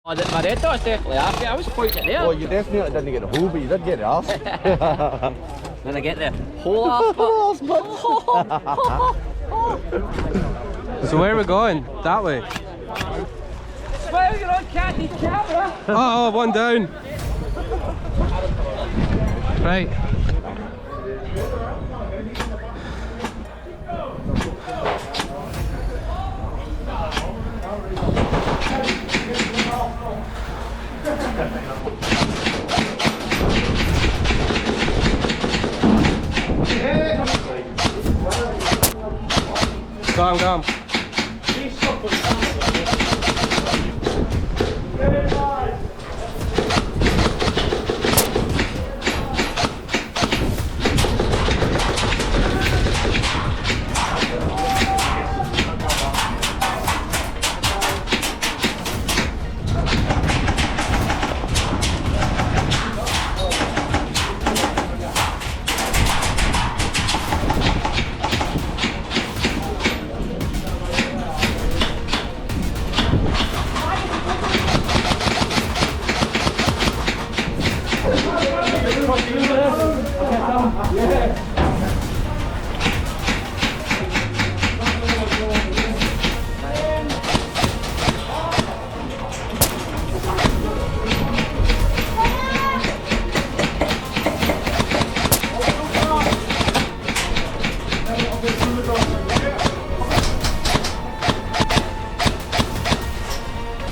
Oh, my red dot's definitely after. I was pointing it there. Oh, you definitely didn't get the hole, but you did get the arse. Then I get the whole arse. So where are we going? That way? Smile, you're on Cathy's camera. Oh, one down. Right. Come, come.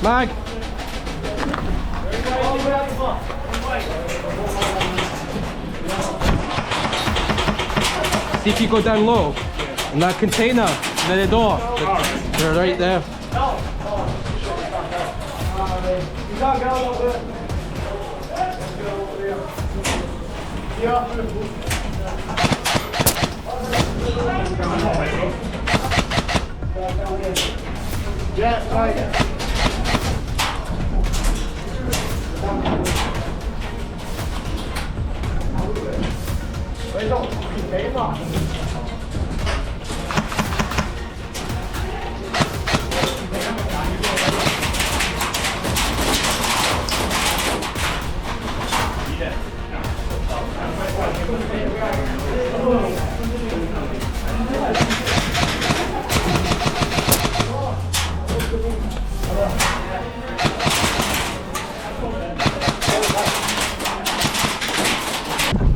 Mag! See if you go down low in that container near the door. They're right there. Yeah, right.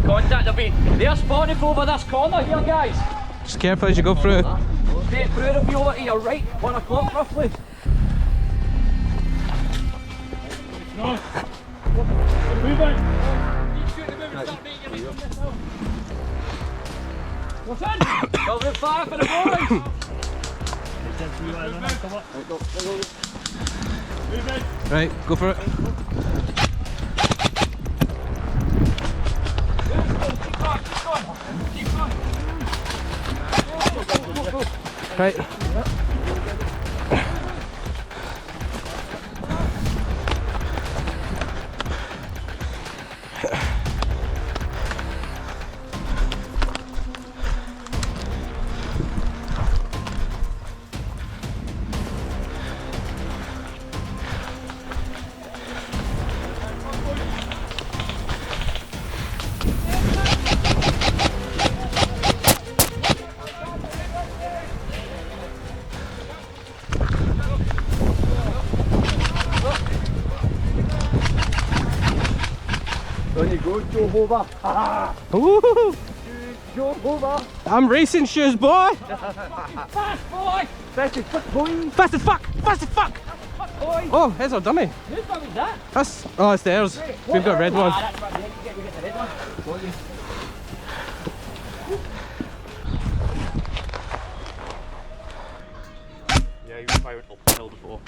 Contact have been. They're spawning over this corner here, guys. Just careful as you go through. Straight through, it'll be over to your right, 1 o'clock roughly. No. Move on. What's in? Well, we're fire for the boys. Right, go for it. Right. On you go, Joe Hover. Woo! Joe Hover. I'm racing shoes, boy! Fast boy! Fast as fuck, boy. Fast as fuck! Fast as fuck! Boy! Oh, there's our dummy. Whose dog is that? That's, oh, it's theirs. We've got a red one. Ah, that's right, we get the red one. Got you. Yeah, you were firing uphill before.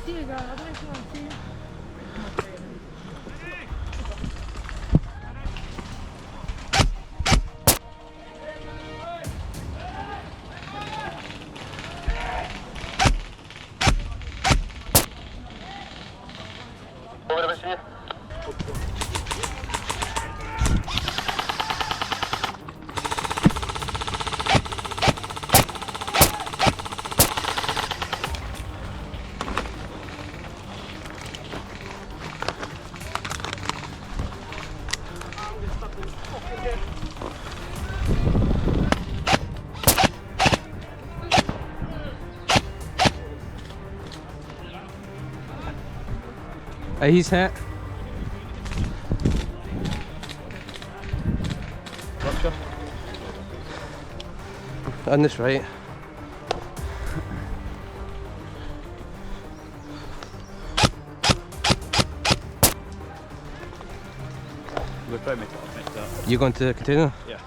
See you, girl. I don't know if you want to see you. He's hit. Rupture. On this right. We'll try and make that. You going to the container? Yeah.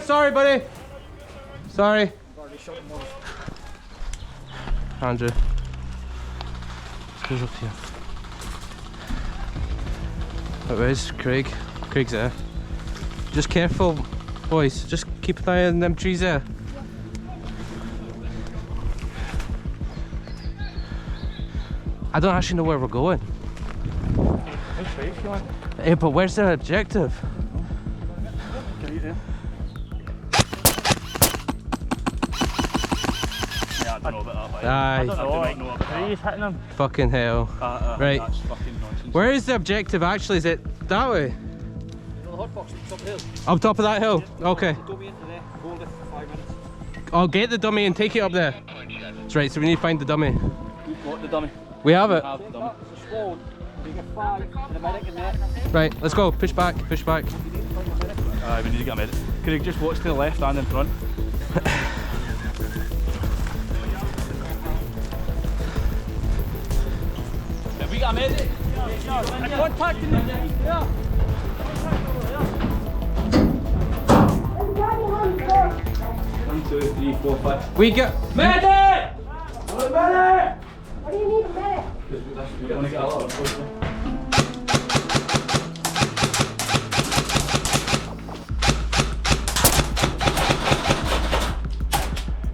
Sorry, buddy. Sorry. Andrew. Who's up here? Where's Craig? Craig's there. Just careful, boys. Just keep an eye on them trees there. I don't actually know where we're going. Yeah, but where's the objective? I don't know about that. Aye. I don't know about He's hitting him. Fucking hell. Right. That's fucking nonsense. Where is the objective actually? Is it that way? The hot box is up the hill. Up top of that hill? Okay. Dummy into there, hold it for 5 minutes. I'll get the dummy and take it up there. That's right, so we need to find the dummy. What, the dummy? We have it. Have the dummy. It's a sword. You get 5 and a medic in there. Right, let's go. Push back, push back. We need to get a medic. Can you just watch to the left and in front? Have we got a medic? I'm contacting them. Yeah. 1, 2, 3, 4, 5. We get Medic! Medic! What do you need a medic? We want to get a lot of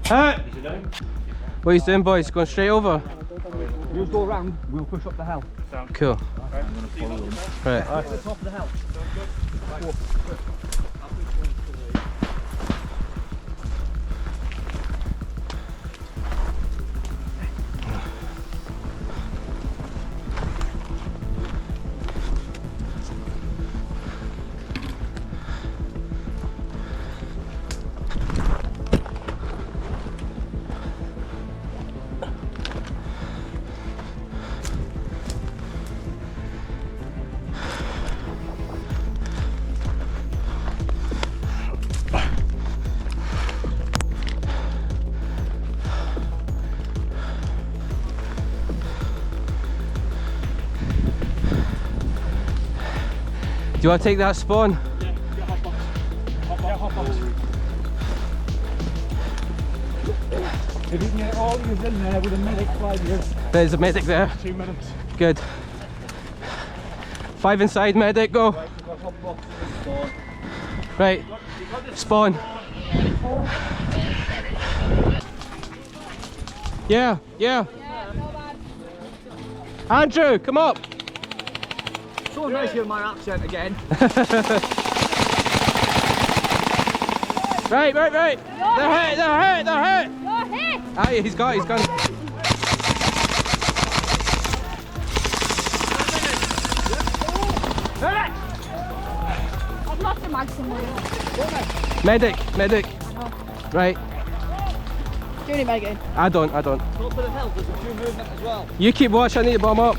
Hey! What are you doing, boys? Going straight over? You go around, we'll push up the hill. Cool. Okay. I'm going to follow them. Right. To the top of the hill. Do you want to take that spawn? Yeah, get hot box. Hot box. If you can get all these in there with a medic, 5 years. There's a medic there. 2 minutes. Good. 5 inside, medic, go. Right, we've got hot box in the store. Right. Spawn. Yeah, yeah. Andrew, come up. So nice hearing my accent again. Right. They're hit. You're hit! Ah, yeah, he's gone. I've lost the mag somewhere. Medic. Right. Do you need meg in? I don't. Top of the hill, there's a few movement as well. You keep watch, I need to bomb up.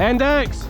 And Index.